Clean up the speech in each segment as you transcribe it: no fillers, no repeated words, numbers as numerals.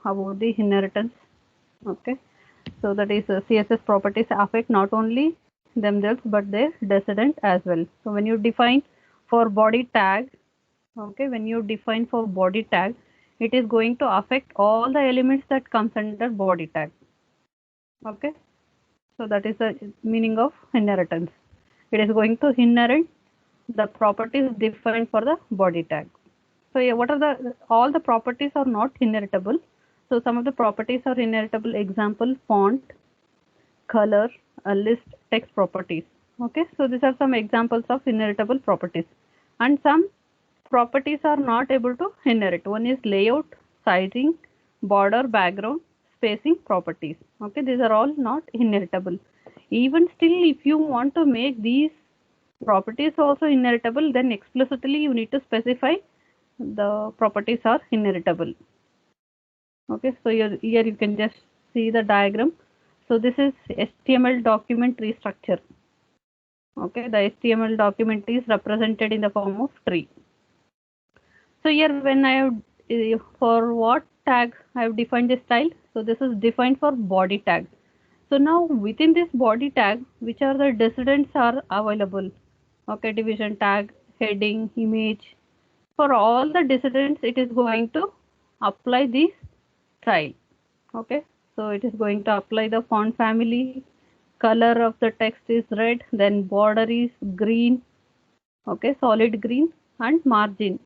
about the inheritance. Okay, so that is CSS properties affect not only themselves but their descendant as well. So when you define for body tag, okay, when you define for body tag, it is going to affect all the elements that comes under body tag. Okay, so that is the meaning of inheritance. It is going to inherit the properties defined for the body tag. So yeah, what are the all the properties are not inheritable. So some of the properties are inheritable. Example, font, color, list, text properties. Okay, so these are some examples of inheritable properties. And some properties are not able to inherit. One is layout, sizing, border, background, spacing properties. Okay, these are all not inheritable. Even still, if you want to make these properties also inheritable, then explicitly you need to specify the properties are inheritable. Okay, so here you can just see the diagram. So this is HTML document tree structure. Okay, the HTML document is represented in the form of tree. So here when I have for what tag I have defined this style. So this is defined for body tag. So now within this body tag, which are the descendants are available. Okay, division tag, heading, image. For all the descendants, it is going to apply this style. Okay, so it is going to apply the font family. Color of the text is red, then border is green. Okay, solid green, and margin.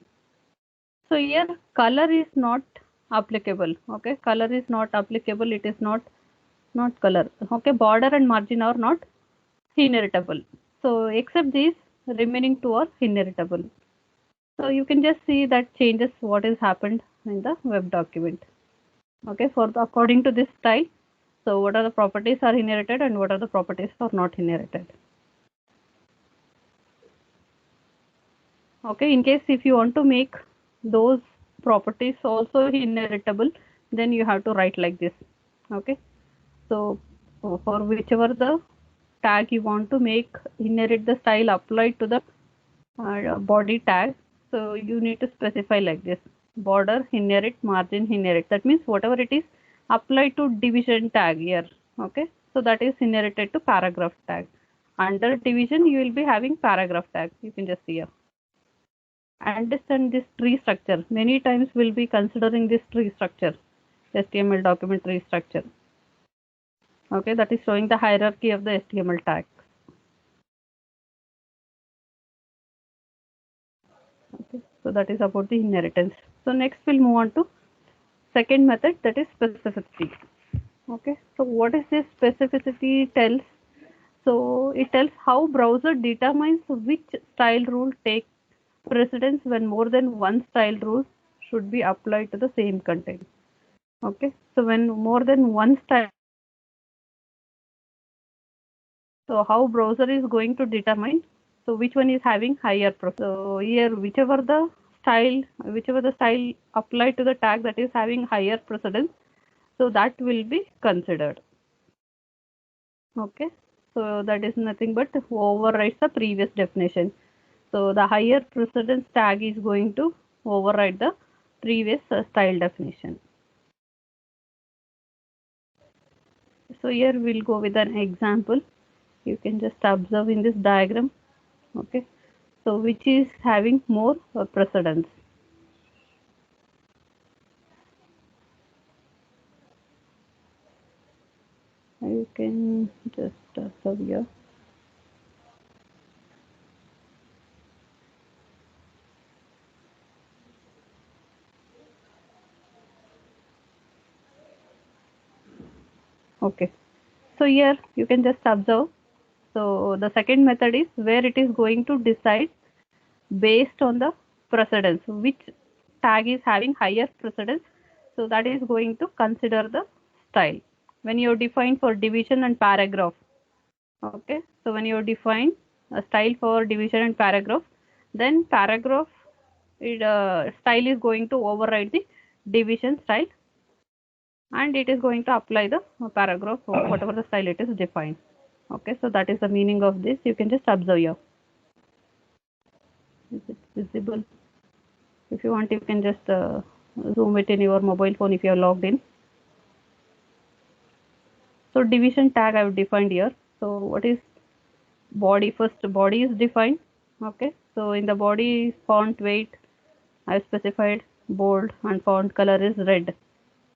So here color is not applicable. Okay, color is not applicable. It is not color. Okay, border and margin are not inheritable. So except these, remaining two are inheritable. So you can just see that changes what is happened in the web document. Okay, for the, according to this style. So what are the properties are inherited and what are the properties are not inherited. Okay, in case if you want to make those properties also inheritable, then you have to write like this. Okay, so for whichever the tag you want to make inherit the style applied to the body tag, so you need to specify like this: border inherit, margin inherit. That means whatever it is applied to division tag here. Okay, so that is inherited to paragraph tag. Under division you will be having paragraph tag. You can just see here. Understand this tree structure. Many times we'll be considering this tree structure, HTML document tree structure. Okay, that is showing the hierarchy of the HTML tags. Okay, so that is about the inheritance. So next we'll move on to second method, that is specificity. Okay, so what is this specificity tells? So it tells how browser determines which style rule takes precedence when more than one style rule should be applied to the same content. Okay, so when more than one style, so how browser is going to determine, so which one is having higher precedence. So here whichever the style applied to the tag that is having higher precedence, so that will be considered. Okay, so that is nothing but overrides the previous definition. So the higher precedence tag is going to override the previous style definition. So here we'll go with an example. You can just observe in this diagram. Okay, so which is having more precedence. You can just observe here. Okay, so here you can just observe. So the second method is where it is going to decide based on the precedence, which tag is having higher precedence. So that is going to consider the style. When you define for division and paragraph, okay, so when you define a style for division and paragraph, then paragraph style is going to override the division style, and it is going to apply the paragraph or whatever the style it is defined. Okay, so that is the meaning of this. You can just observe here. Is it visible? If you want, you can just zoom it in your mobile phone if you are logged in. So division tag I have defined here. So what is body? First body is defined. Okay, so in the body font weight I have specified bold and font color is red.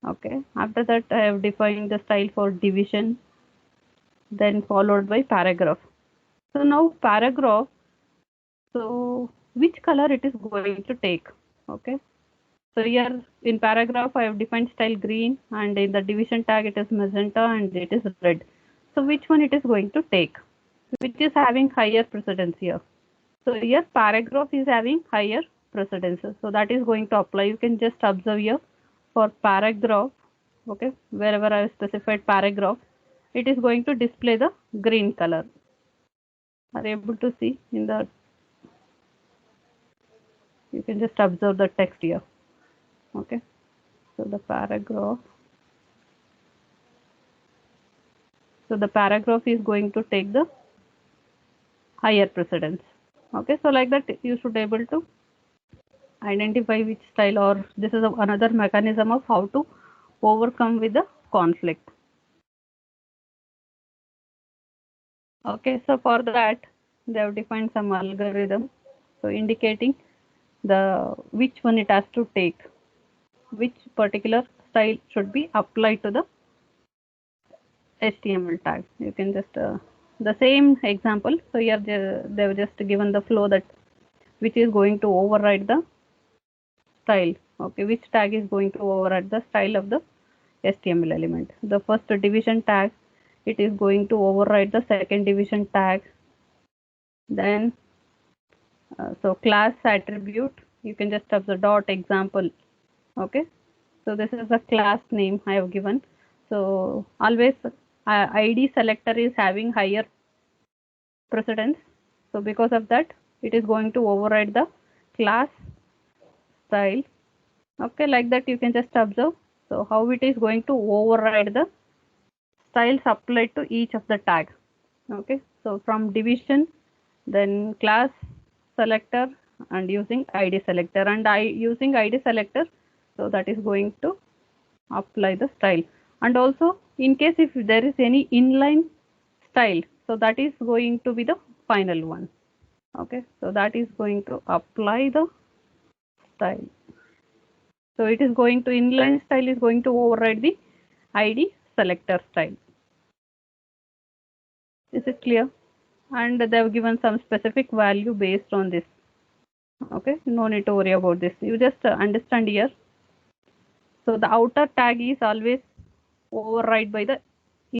Okay, after that I have defined the style for division, then followed by paragraph. So now paragraph, so which color it is going to take? Okay, so here in paragraph I have defined style green, and in the division tag it is magenta and it is red. So which one it is going to take? Which is having higher precedence here? So here paragraph is having higher precedence. So that is going to apply. You can just observe here for paragraph. Okay, wherever I have specified paragraph, it is going to display the green color. Are you able to see in the? You can just observe the text here. Okay, so the paragraph. So the paragraph is going to take the higher precedence. Okay, so like that you should able to identify which style, or this is another mechanism of how to overcome with the conflict. Okay, so for that they have defined some algorithm, so indicating the which one it has to take, which particular style should be applied to the HTML tag. You can just the same example. So here they have just given the flow that which is going to override the style. Okay, which tag is going to override the style of the HTML element. The first division tag, it is going to override the second division tag. Then so class attribute, you can just have the dot example. Okay, so this is the class name I have given. So always id selector is having higher precedence, so because of that it is going to override the class style. Okay, like that you can just observe so how it is going to override the styles applied to each of the tag. Okay, so from division, then class selector, and using id selector, and I using id selector, so that is going to apply the style. And also in case if there is any inline style, so that is going to be the final one. Okay, so that is going to apply the style. So it is going to inline style is going to override the id selector style. Is it clear? And they have given some specific value based on this. Okay, no need to worry about this. You just understand here. So the outer tag is always override by the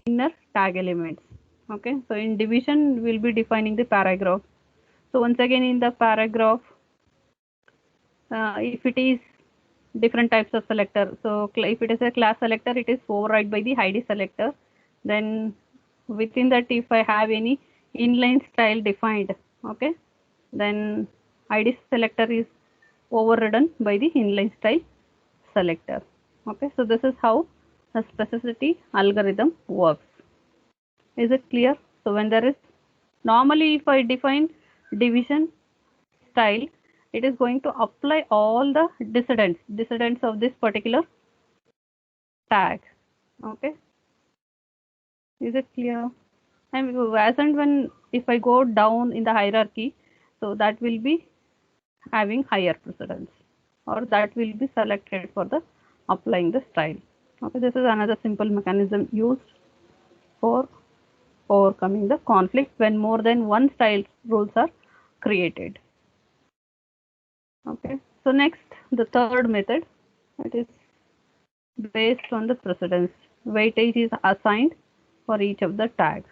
inner tag elements. Okay, so in division we'll be defining the paragraph. So once again in the paragraph, if it is different types of selector, so if it is a class selector, it is override by the id selector. Then within that, if I have any inline style defined, okay, then id selector is overridden by the inline style selector. Okay, so this is how the specificity algorithm works. Is it clear? So when there is, normally if I define division style, it is going to apply all the dissidents of this particular tag. Okay, is it clear? And as and when if I go down in the hierarchy, so that will be having higher precedence, or that will be selected for the applying the style. Okay, this is another simple mechanism used for overcoming the conflict when more than one style rules are created. Okay, so next the third method, it is based on the precedence. Weightage is assigned for each of the tags.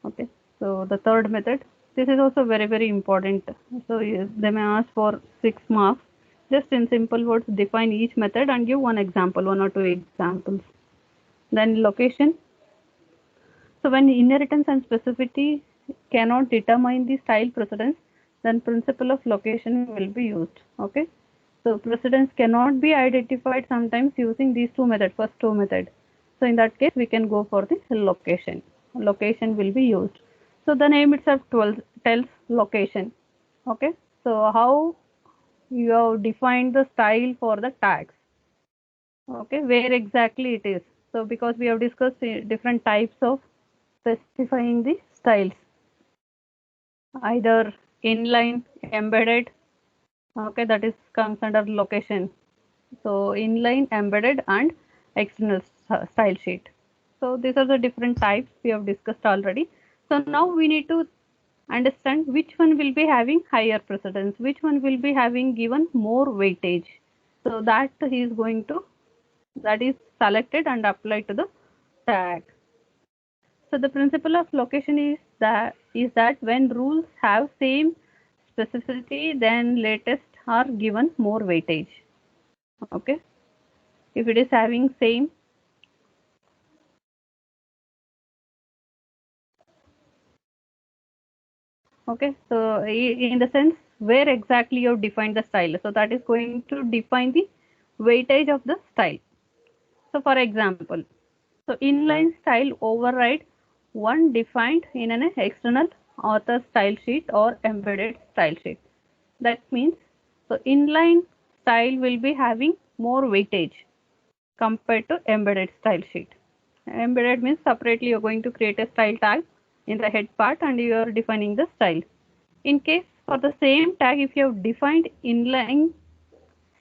Okay, so the third method, this is also very important. So they may ask for 6 marks. Just in simple words, define each method and give one example, 1 or 2 examples. Then location. So when inheritance and specificity cannot determine the style precedence, then principle of location will be used. Okay, so precedence cannot be identified sometimes using these two methods, first two methods. So in that case we can go for the location. Location will be used. So the name itself tells location. Okay, so how you have defined the style for the tags. Okay, where exactly it is. So because we have discussed different types of specifying the styles, either inline, embedded. Okay, that is comes under location. So inline, embedded, and external style sheet. So these are the different types we have discussed already. So now we need to understand which one will be having higher precedence, which one will be having given more weightage. So that he is going to, that is selected and applied to the tag. So the principle of location is that when rules have same specificity, then latest are given more weightage. Okay, if it is having same. Okay, so in the sense where exactly you have defined the style, so that is going to define the weightage of the style. So for example, so inline style override one defined in an external author style sheet or embedded style sheet. That means so inline style will be having more weightage compared to embedded style sheet. Embedded means separately you're going to create a style tag in the head part and you are defining the style. In case for the same tag, if you have defined inline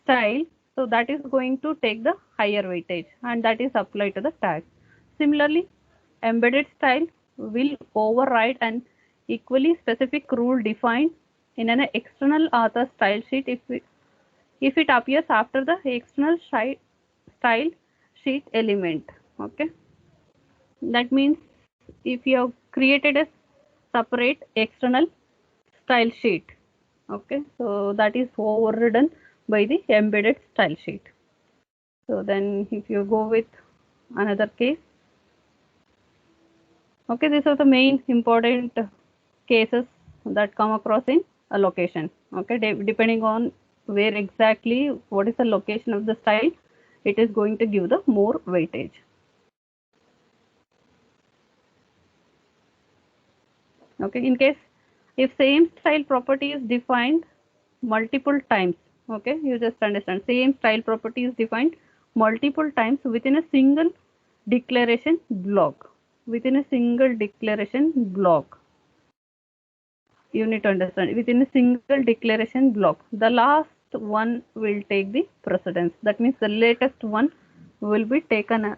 style, so that is going to take the higher weightage and that is applied to the tag. Similarly, embedded style will override an equally specific rule defined in an external author style sheet if it appears after the external style sheet element. Okay, that means if you have created a separate external style sheet, okay, so that is overridden by the embedded style sheet. So then if you go with another case, okay, these are the main important cases that come across in a location. Okay, depending on where exactly what is the location of the style, it is going to give the more weightage. Okay, in case if same style property is defined multiple times, okay, you just understand same style property is defined multiple times within a single declaration block, within a single declaration block, you need to understand within a single declaration block, the last one will take the precedence. That means the latest one will be taken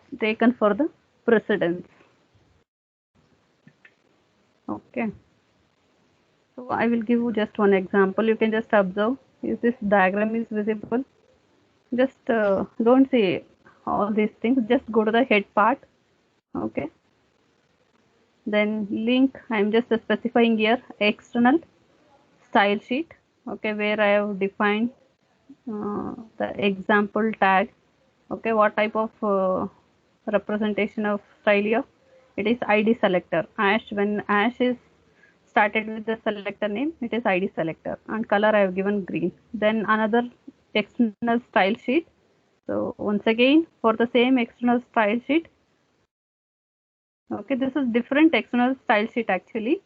for the precedence. Okay, so I will give you just one example. You can just observe if this diagram is visible. Just don't say all these things, just go to the head part. Okay, then link, I'm just specifying here external style sheet. Okay, where I have defined the example tag. Okay, what type of representation of style here? It is id selector. Ash, when ash is started with the selector name, it is id selector, and color I have given green. Then another external style sheet. So once again for the same external style sheet, okay, this is different external style sheet actually,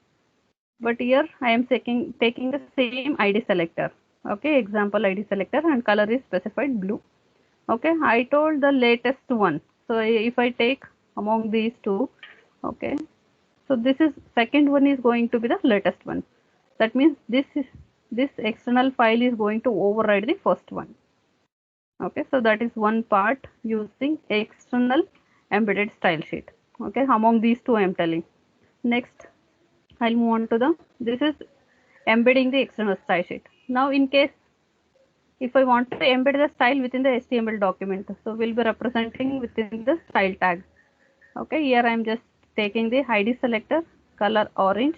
but here I am taking the same id selector. Okay, example id selector, and color is specified blue. Okay, I told the latest one. So if I take among these two, okay, so this is second one is going to be the latest one. That means this external file is going to override the first one. Okay, so that is one part using external embedded style sheet. Okay, among these two I am telling. Next, I'll move on to the, this is embedding the external style sheet. Now in case if I want to embed the style within the HTML document, so we'll be representing within the style tag. Okay, here I am just taking the ID selector, color orange.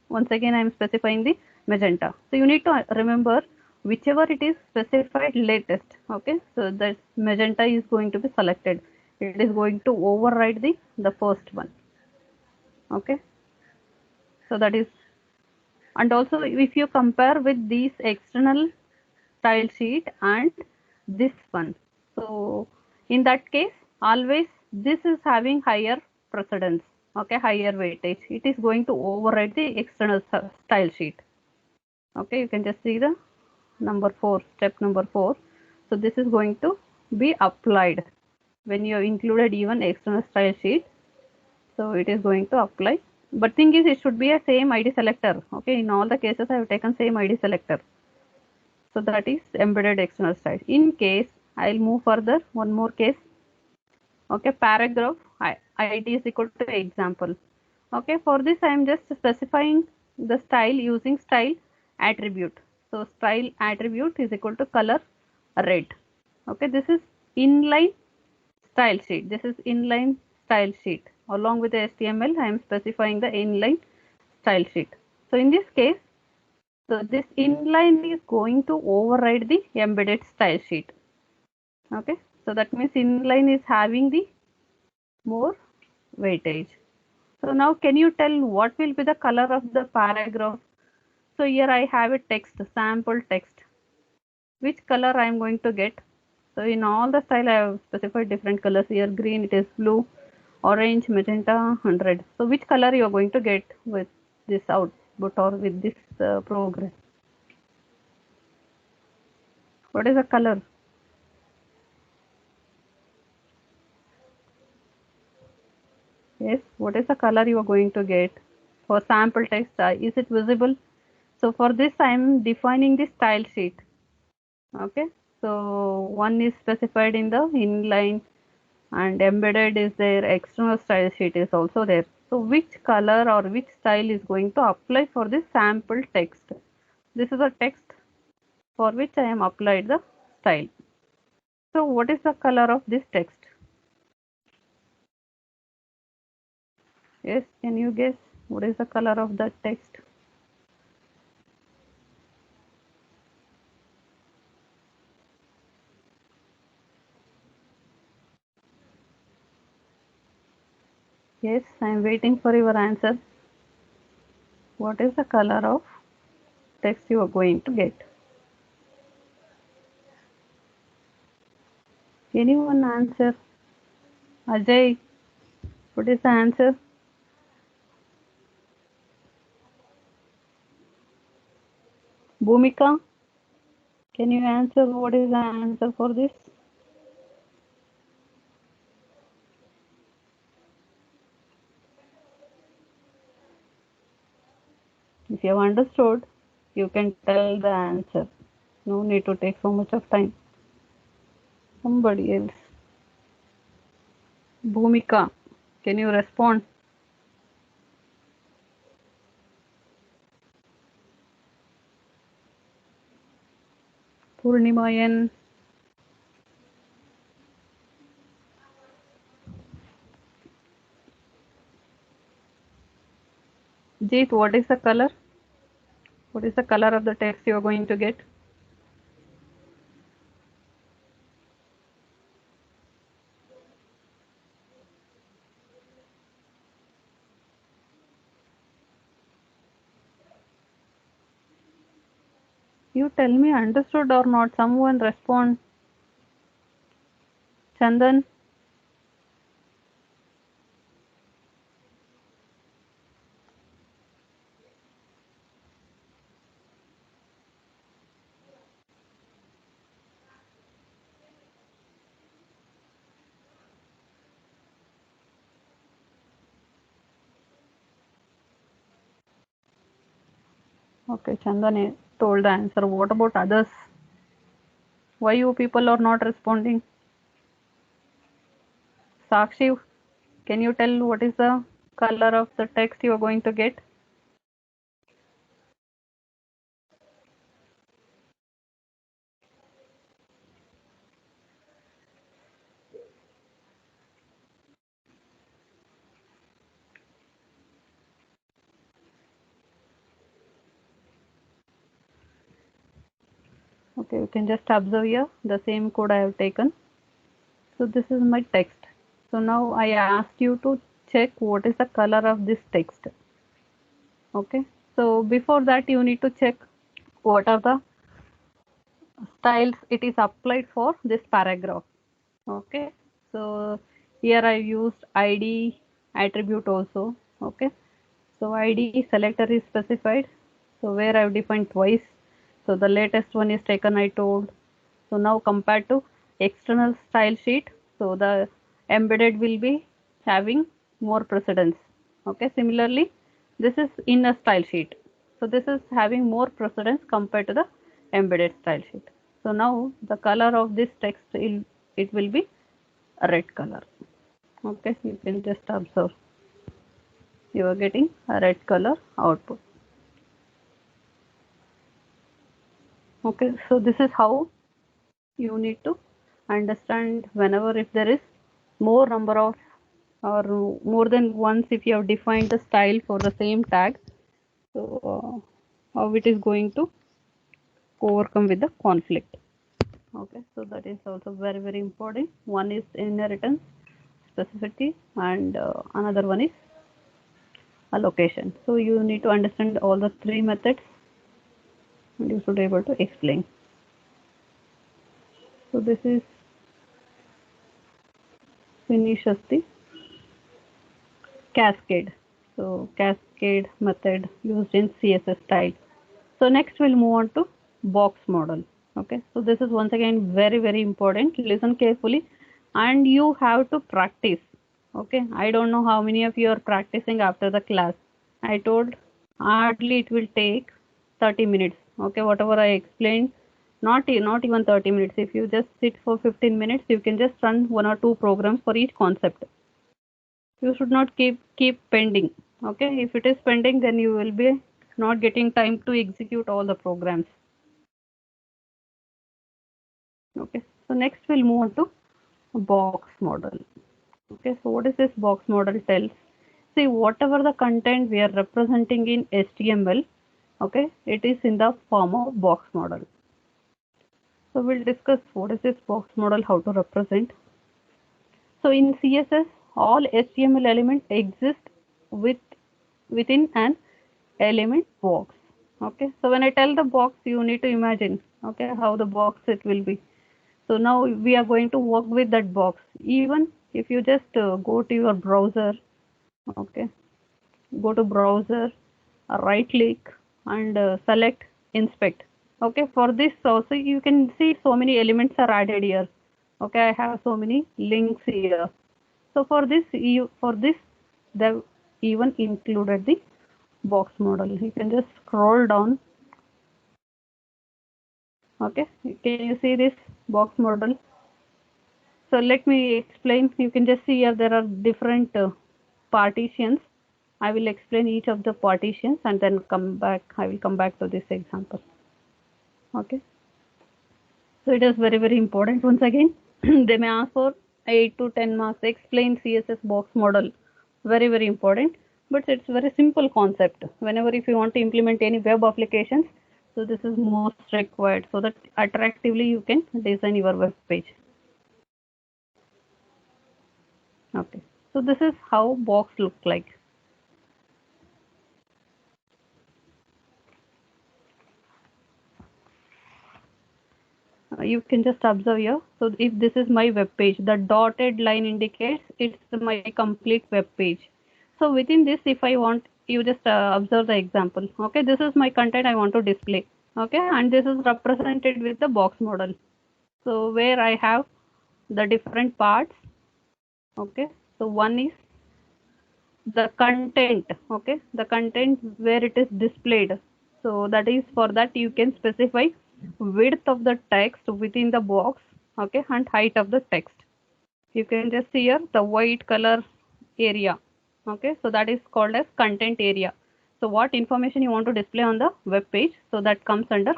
Once again I am specifying the magenta. So you need to remember whichever it is specified latest. Okay, so that magenta is going to be selected. It is going to override the first one. Okay, so that is, and also if you compare with these external style sheet and this one, so in that case always this is having higher precedence. Okay, higher weightage, it is going to override the external style sheet. Okay, you can just see the number 4, step number 4. So this is going to be applied when you have included even external style sheet. So it is going to apply. But thing is, it should be a same ID selector. Okay, in all the cases I have taken same ID selector. So that is embedded external style. In case I'll move further, one more case. Okay, paragraph ID is equal to example. Okay, for this I am just specifying the style using style attribute. So style attribute is equal to color red. Okay, this is inline style sheet. This is inline style sheet. Along with the HTML, I am specifying the inline style sheet. So in this case, so this inline is going to override the embedded style sheet. Okay, so that means inline is having the more weightage. So now can you tell what will be the color of the paragraph? So here I have a text, sample text. Which color I am going to get? So in all the style I have specified different colors here. Green, it is blue, orange, magenta, and red. So which color you are going to get with this output or with this program? What is the color? Yes, what is the color you are going to get for sample text? Is it visible? So for this I am defining the style sheet. Okay, so one is specified in the inline and embedded is there, external style sheet is also there. So which color or which style is going to apply for this sample text? This is a text for which I am applied the style. So what is the color of this text? Yes, can you guess what is the color of that text? Yes, I am waiting for your answer. What is the color of text you are going to get? Anyone answer? Ajay, what is the answer? Bhumika, can you answer what is the answer for this? If you have understood, you can tell the answer. No need to take so much of time. Somebody else. Bhumika, can you respond? Purnimayan. Jeet, what is the color? What is the color of the text you are going to get? You tell me understood or not. Someone respond. Chandan. Okay, Chandan told the answer. What about others? Why you people are not responding? Sakshi, can you tell what is the color of the text you are going to get? Okay, you can just observe here the same code I have taken. So this is my text. So now I asked you to check what is the color of this text. Okay, so before that you need to check what are the styles it is applied for this paragraph. Okay, so here I used ID attribute also. Okay, so ID selector is specified, so where I have defined twice. So the latest one is taken, I told. So now compared to external style sheet, so the embedded will be having more precedence. Okay, similarly, this is inner style sheet. So this is having more precedence compared to the embedded style sheet. So now the color of this text, it will be a red color. Okay, you can just observe. You are getting a red color output. Okay, so this is how you need to understand whenever if there is more number of or more than once if you have defined the style for the same tag, so how it is going to overcome with the conflict. Okay, so that is also very important. One is inheritance specificity and another one is allocation. So you need to understand all the three methods and you should be able to explain. So this is finishes the cascade. So cascade method used in CSS style. So next we'll move on to box model. Okay, so this is once again very important. Listen carefully and you have to practice. Okay, I don't know how many of you are practicing after the class. I told hardly it will take 30 minutes. Okay, whatever I explained, not even 30 minutes. If you just sit for 15 minutes, you can just run one or two programs for each concept. You should not keep pending. Okay, if it is pending, then you will be not getting time to execute all the programs. Okay, so next we'll move on to box model. Okay, so what is this box model tells? See, whatever the content we are representing in HTML, okay, it is in the form of box model. So we'll discuss what is this box model, how to represent. So in CSS, all HTML elements exist within an element box. Okay, so when I tell the box, you need to imagine, okay, how the box it will be. So now we are going to work with that box. Even if you just go to your browser, okay, go to browser, right click and select inspect. Okay, for this also you can see so many elements are added here. Okay, I have so many links here. So for this they've even included the box model. You can just scroll down. Okay, can you see this box model? So let me explain. You can just see here there are different partitions. I will explain each of the partitions and then come back. I will come back to this example. Okay, so it is very important. Once again, they may ask for 8 to 10 marks. Explain CSS box model. Very important. But it's very simple concept. Whenever if you want to implement any web applications, so this is most required so that attractively you can design your web page. Okay, so this is how box look like. You can just observe here. So if this is my web page, the dotted line indicates it's my complete web page. So within this, if I want, you just observe the example. Okay, this is my content I want to display. Okay, and this is represented with the box model. So where I have the different parts. Okay, so one is the content. Okay, the content where it is displayed. So that is, for that you can specify width of the text within the box. Okay, and height of the text. You can just see here the white color area. Okay, so that is called as content area. So what information you want to display on the web page, so that comes under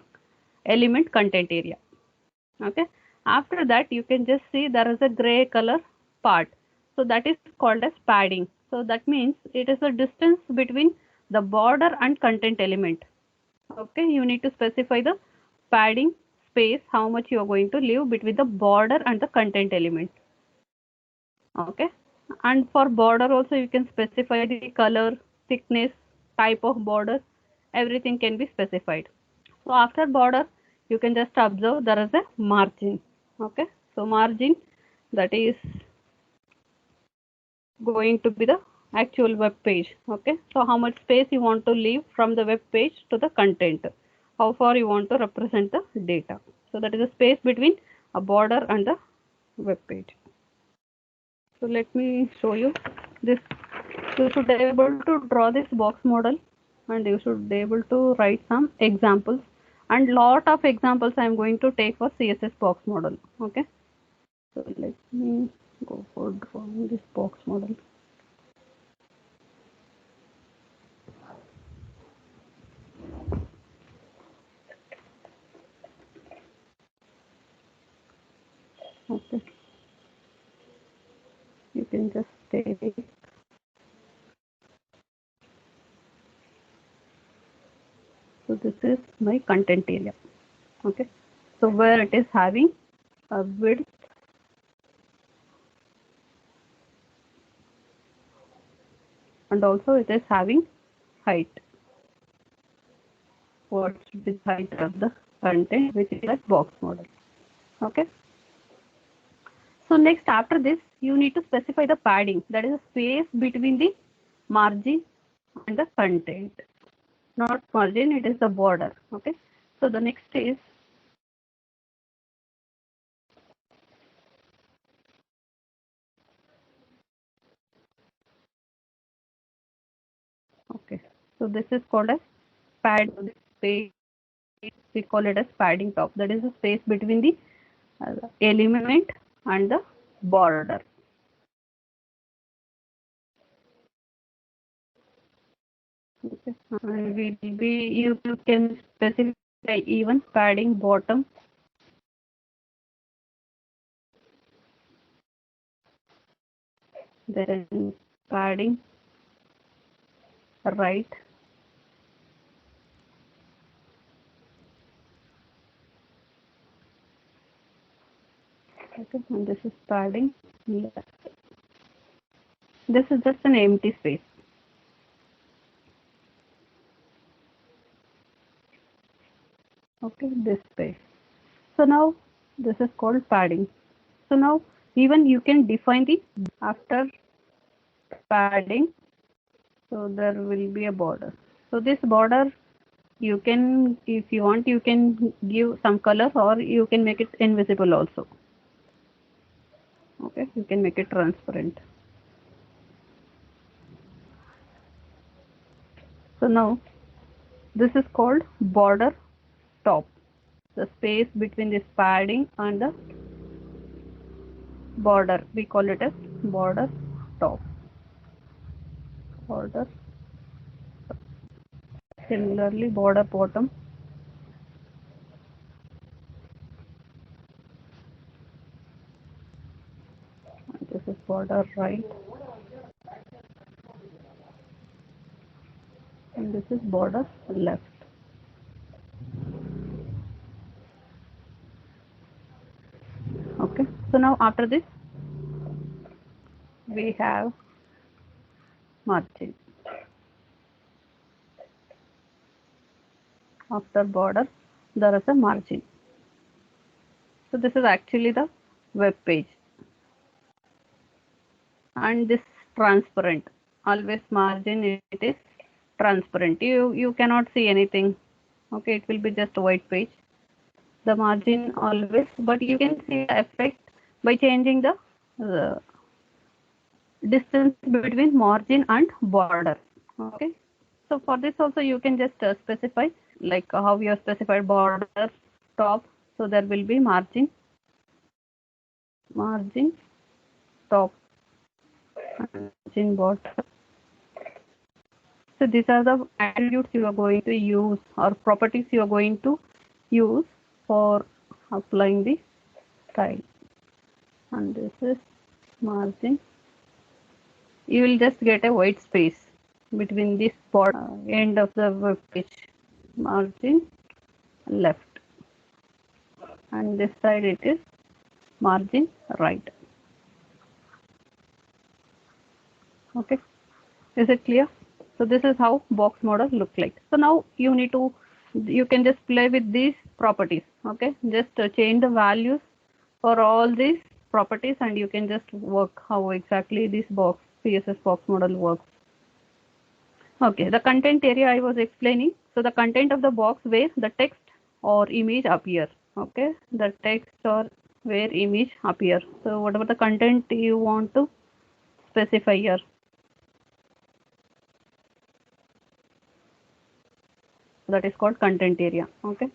element content area. Okay, after that you can just see there is a gray color part. So that is called as padding. So that means it is the distance between the border and content element. Okay, you need to specify the padding space, how much you are going to leave between the border and the content element. Okay, and for border also you can specify the color, thickness, type of border, everything can be specified. So after border you can just observe there is a margin. Okay, so margin, that is going to be the actual web page. Okay, so how much space you want to leave from the web page to the content, how far you want to represent the data. So that is the space between a border and the web page. So let me show you this. You should be able to draw this box model, and you should be able to write some examples, and lot of examples I am going to take for CSS box model. Okay, so let me go for drawing this box model. Okay, you can just take. So this is my content area. Okay, so where it is having a width and also it is having height. What should be the height of the content, which is that box model. Okay. So next, after this, you need to specify the padding, that is the space between the margin and the content. Not margin, it is the border. Okay. So the next is okay. So this is called as pad space. We call it as padding top. That is the space between the element and the border. Okay. And we will be you can specify even padding bottom. Then padding right. Okay, and this is padding left. This is just an empty space. Okay, this space. So now this is called padding. So now even you can define the after padding. So there will be a border. So this border you can, if you want, you can give some color or you can make it invisible also. Okay, you can make it transparent. So now this is called border top. The space between this padding and the border, we call it as border top. Border. Similarly, border bottom. This is border right. And this is border left. Okay. So now after this, we have margin. After border, there is a margin. So this is actually the web page. And this transparent. Always margin, it is transparent. You cannot see anything. Okay, it will be just a white page. The margin always, but you can see the effect by changing the distance between margin and border. Okay, so for this also you can just specify like how you have specified border top. So there will be margin top, margin bottom. So these are the attributes you are going to use or properties you are going to use for applying the style. And this is margin. You will just get a white space between this end of the web page. Margin left, and this side it is margin right. Okay, is it clear? So this is how box model look like. So now you can just play with these properties. Okay, just change the values for all these properties and you can just work how exactly this CSS box model works. Okay, the content area I was explaining. So the content of the box where the text or image appear. Okay, the text or where image appear. So whatever the content you want to specify here. That is called content area. Okay.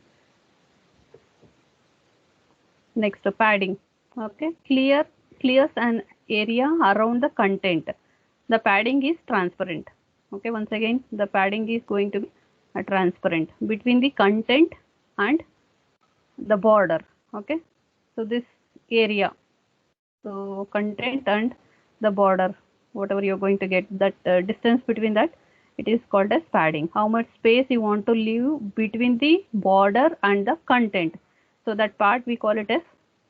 Next, padding. Okay, clears an area around the content. The padding is transparent. Okay, once again, the padding is going to be transparent between the content and the border. Okay, so this area, so content and the border, whatever you're going to get, that distance between that, it is called as padding. How much space you want to leave between the border and the content, so that part we call it as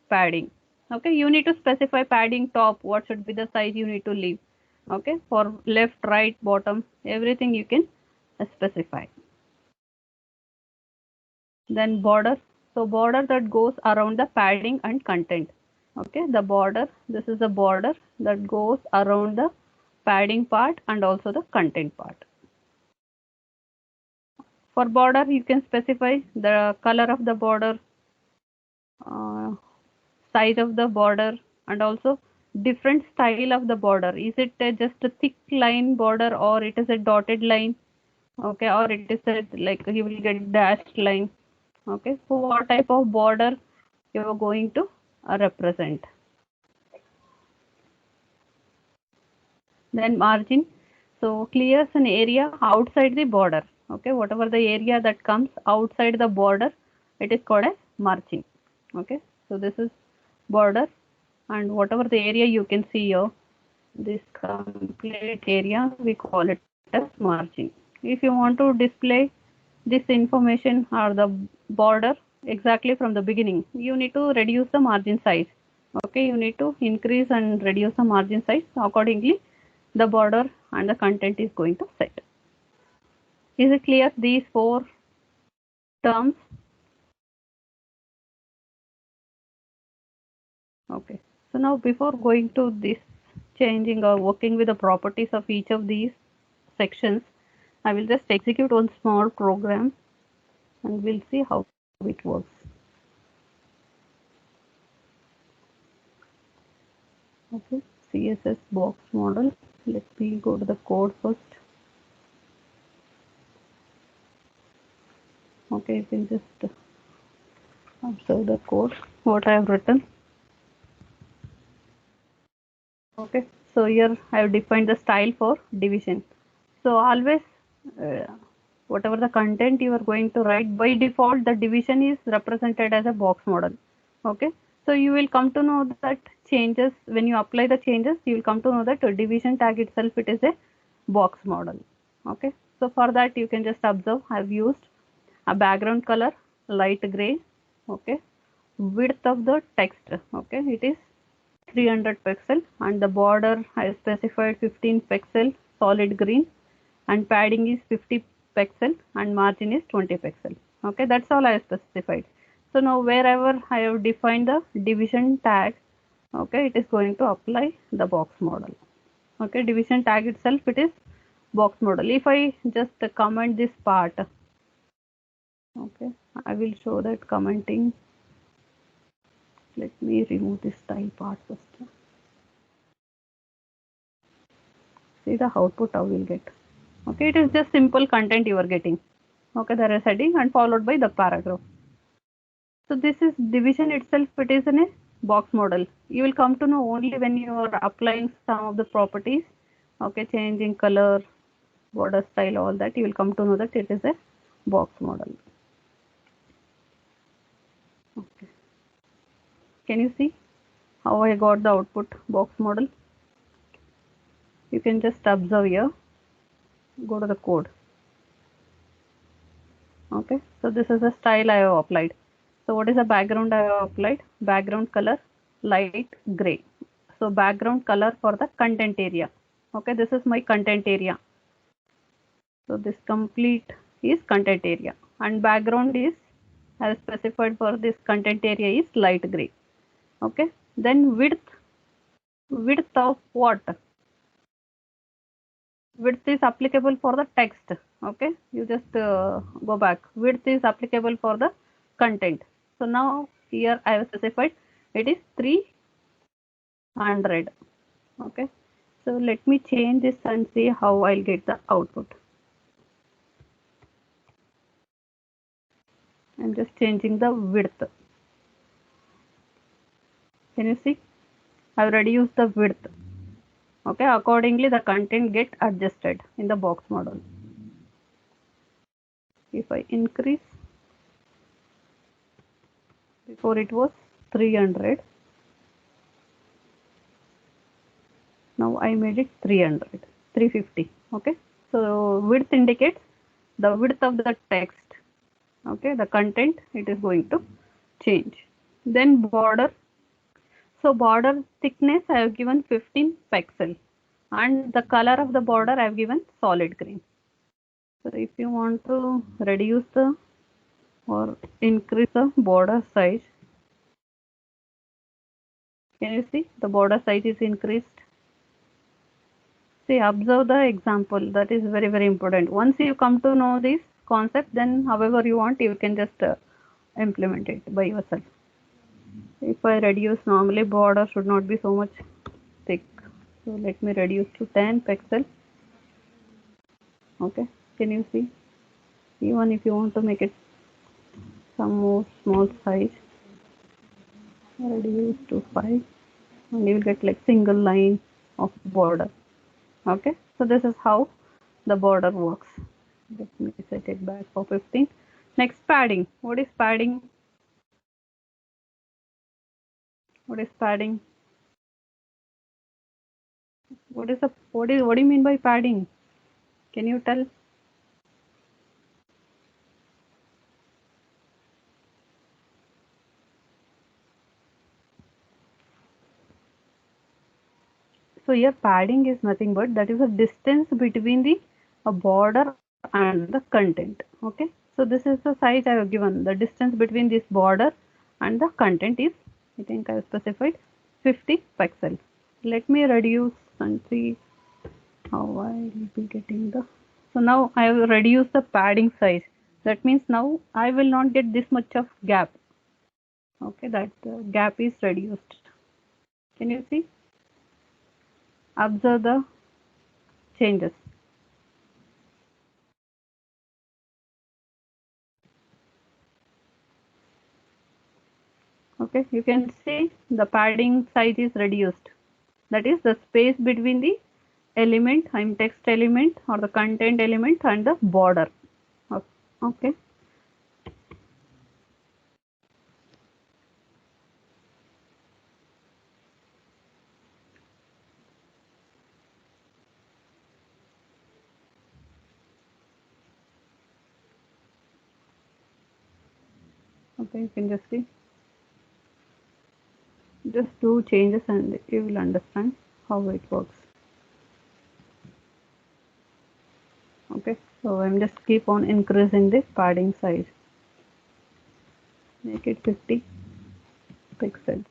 padding. Okay, you need to specify padding top, what should be the size you need to leave. Okay, for left, right, bottom, everything you can specify. Then border, so border that goes around the padding and content. Okay, the border, this is the border that goes around the padding part and also the content part. For border, you can specify the color of the border, uh, size of the border, and also different style of the border. Is it just a thick line border, or it is a dotted line? Okay, or it is a, like you will get dashed line. Okay, so what type of border you are going to represent. Then margin, so clears an area outside the border. Okay, whatever the area that comes outside the border, it is called as margin. Okay, so this is border, and whatever the area you can see here, this complete area we call it as margin. If you want to display this information or the border exactly from the beginning, you need to reduce the margin size. Okay, you need to increase and reduce the margin size. Accordingly, the border and the content is going to set. Is it clear, these four terms? Okay, so now before going to this changing or working with the properties of each of these sections, I will just execute one small program and we'll see how it works. Okay, CSS box model. Let me go to the code first. Okay, you can just observe the code, what I have written. Okay, so here I have defined the style for division. So always, whatever the content you are going to write, by default the division is represented as a box model. Okay, so you will come to know that changes, when you apply the changes, you will come to know that division tag itself, it is a box model. Okay, so for that you can just observe, I have used a background color light gray. Okay, width of the text, okay, it is 300 pixel, and the border I specified 15 pixel solid green, and padding is 50 pixel and margin is 20 pixel. Okay, that's all I have specified. So now wherever I have defined the division tag, okay, it is going to apply the box model. Okay, division tag itself, it is box model. If I just comment this part, okay, I will show that commenting. Let me remove this style part first. See the output I will get. Okay, it is just simple content you are getting. Okay, there is heading and followed by the paragraph. So this is division itself, it is in a box model. You will come to know only when you are applying some of the properties. Okay, changing color, border style, all that, you will come to know that it is a box model. Okay. Can you see how I got the output box model? You can just observe here. Go to the code. Okay, so this is the style I have applied. So what is the background I have applied? Background color light gray. So background color for the content area. Okay, this is my content area. So this complete is content area, and background is, as specified for this content area, is light gray. Okay, then width of what? Width is applicable for the text. Okay, you just go back. Width is applicable for the content. So now here I have specified it is 300. Okay, so let me change this and see how I'll get the output. I'm just changing the width. Can you see? I've reduced the width. Okay, accordingly the content get adjusted in the box model. If I increase, before it was 300, now I made it 300, 350. Okay, so width indicates the width of the text. Okay, the content it is going to change. Then border. So border thickness I have given 15 pixel and the color of the border I have given solid green. So if you want to reduce the or increase the border size, can you see the border size is increased? See, observe the example. That is very, very important. Once you come to know this concept, then however you want, you can just implement it by yourself. If I reduce, normally border should not be so much thick. So let me reduce to 10 pixel. Okay, can you see? Even if you want to make it some more small size, reduce to 5 and you will get like single line of border. Okay, so this is how the border works. Let me set it back for 15. Next, padding. What is padding? What is padding? What do you mean by padding? Can you tell? So here padding is nothing but that is a distance between the border and the content. Okay, so this is the size I have given. The distance between this border and the content is, I think I have specified 50 pixel. Let me reduce and see how I will be getting the. So now I have reduced the padding size. That means now I will not get this much of gap. Okay, that gap is reduced. Can you see? Observe the changes. Okay, you can see the padding size is reduced. That is the space between the element, text element or the content element and the border. Okay. Okay, you can just see. Just do changes and you will understand how it works. Okay, so I'm just keep on increasing the padding size. Make it 50 pixels.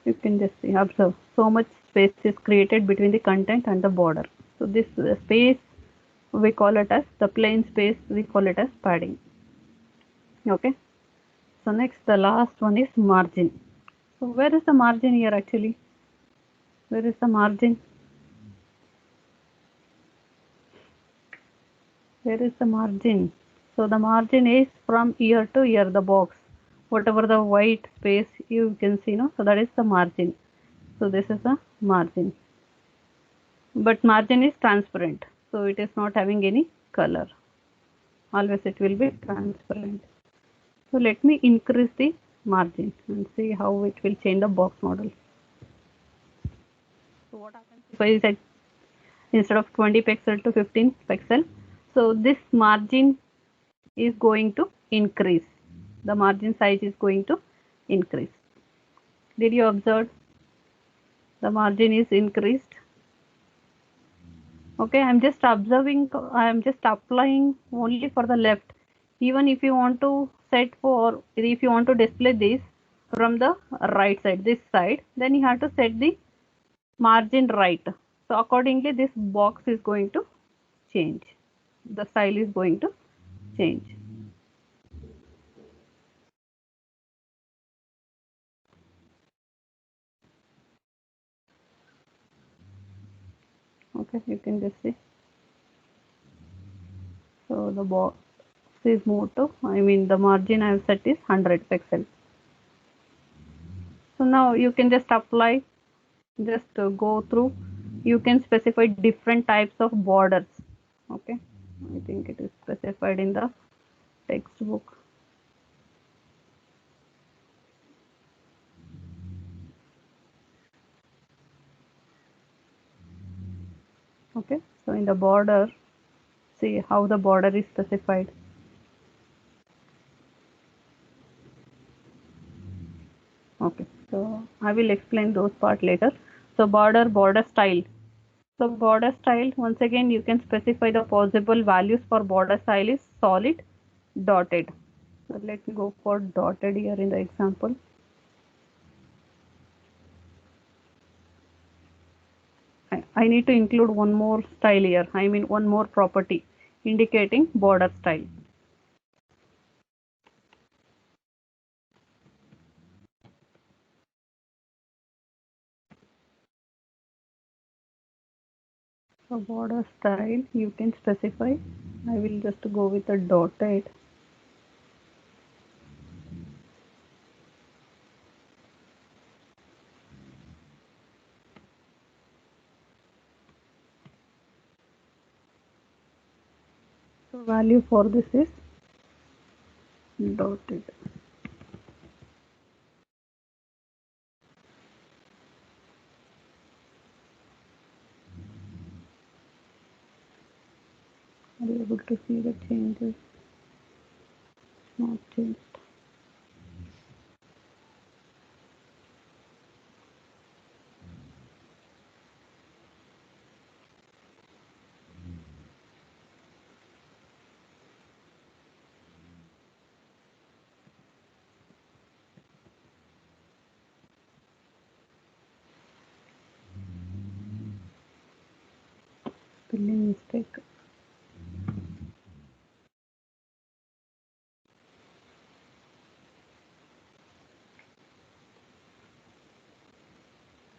You can just see, observe, so much space is created between the content and the border. So this space we call it as the plain space, we call it as padding. Okay, so next the last one is margin. So where is the margin here actually? Where is the margin? Where is the margin? So the margin is from ear to ear, the box. Whatever the white space you can see, no? So that is the margin. So this is the margin. But margin is transparent. So it is not having any color. Always it will be transparent. So let me increase the margin and see how it will change the box model. So what happens if I set instead of 20 pixel to 15 pixel? So this margin is going to increase. The margin size is going to increase. Did you observe? The margin is increased. Okay, I'm just observing, I'm just applying only for the left. Even if you want to set for, if you want to display this from the right side, this side, then you have to set the margin right. So So accordingly this box is going to change, the style is going to change. Okay, you can just see. So the box is moved to, I mean the margin I have set is 100 pixels. So now you can just apply, just go through. You can specify different types of borders. Okay, I think it is specified in the textbook. Okay, so in the border, see how the border is specified. Okay, so I will explain those part later. So border style. So border style, once again you can specify the possible values for border style is solid, dotted. So let me go for dotted here in the example. I need to include one more style here, I mean one more property indicating border style. So border style you can specify. I will just go with a dotted. So value for this is dotted. Are you able to see the changes? Not changed. Spelling mistake.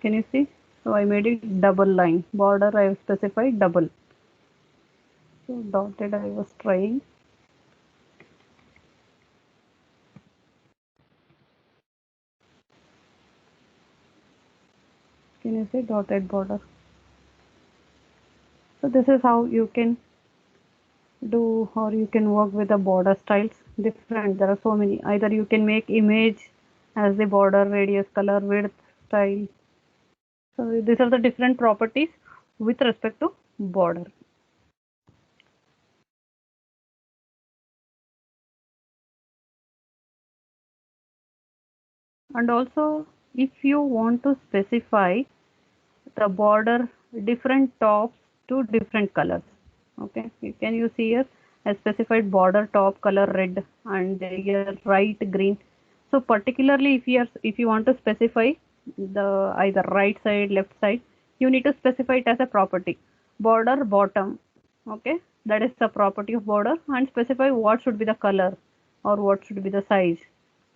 Can you see? So I made it double line. Border I have specified double. So dotted I was trying. Can you see dotted border? So this is how you can do, or you can work with the border styles. Different. There are so many. Either you can make image as the border, radius, color, width, style. So these are the different properties with respect to border. And also if you want to specify the border different tops to different colors, okay, you can use here a specified border top color red and here right green. So particularly if you want to specify the either right side left side, you need to specify it as a property border bottom. Okay, that is the property of border, and specify what should be the color or what should be the size.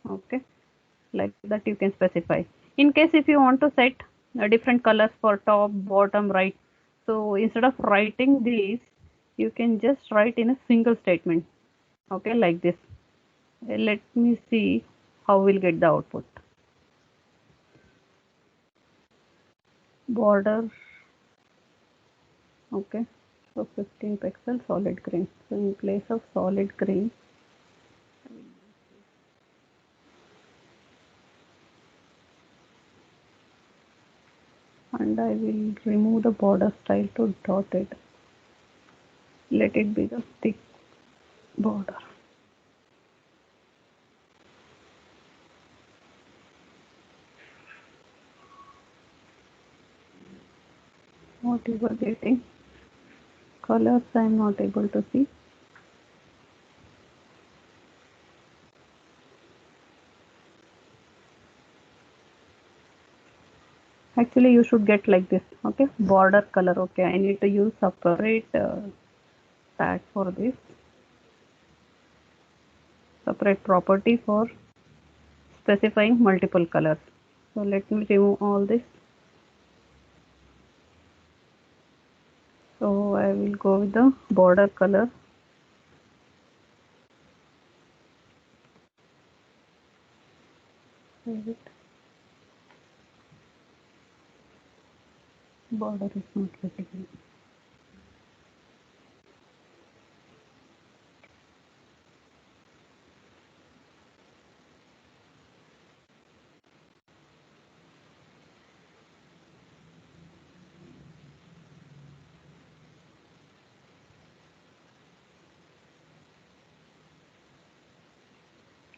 Okay, like that you can specify. In case if you want to set different colors for top bottom right, so instead of writing these you can just write in a single statement. Okay, like this. Let me see how we'll get the output. Border. Okay, so 15 pixel solid green. So in place of solid green, and I will remove the border style to dotted. Let it be the thick border. What you are getting? Colors I am not able to see. Actually you should get like this. Okay, border color. Okay, I need to use separate tag for this, separate property for specifying multiple colors. So let me remove all this. So I will go with the border color. Where is it? Border is not visible.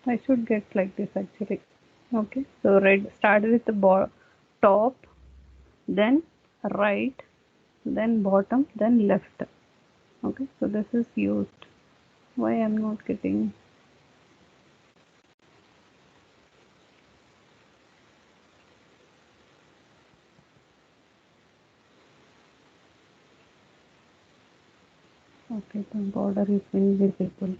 I should get like this actually. Okay, so red start with the top, then right, then bottom, then left. Okay, so this is used. Why I'm not getting? Okay, the border is invisible.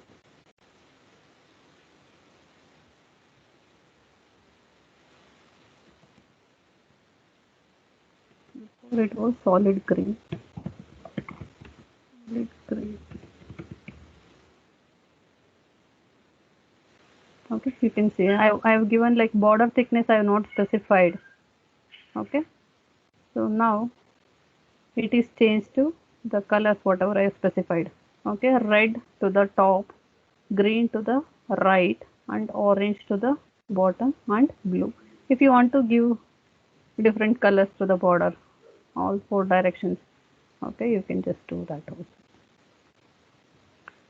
Before it was solid green. Solid green. Okay, you can see I have given like border thickness I have not specified. Okay, so now it is changed to the colors whatever I have specified. Okay, red to the top, green to the right, and orange to the bottom, and blue. If you want to give different colors to the border, all four directions, okay, you can just do that also.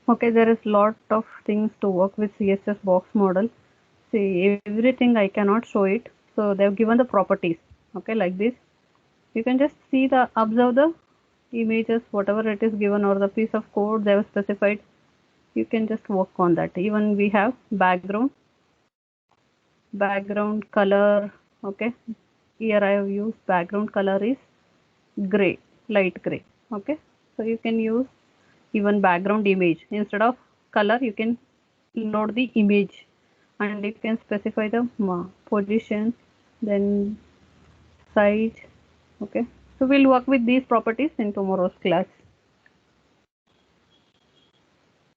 Okay, there is lot of things to work with CSS box model. See, everything I cannot show it, so they have given the properties. Okay, like this. You can just see the observe the images, whatever it is given, or the piece of code they have specified. You can just work on that. Even we have background color. Okay, here I have used background color is gray, light gray. Okay, so you can use even background image instead of color. You can load the image, and you can specify the position, then size. Okay, so we'll work with these properties in tomorrow's class.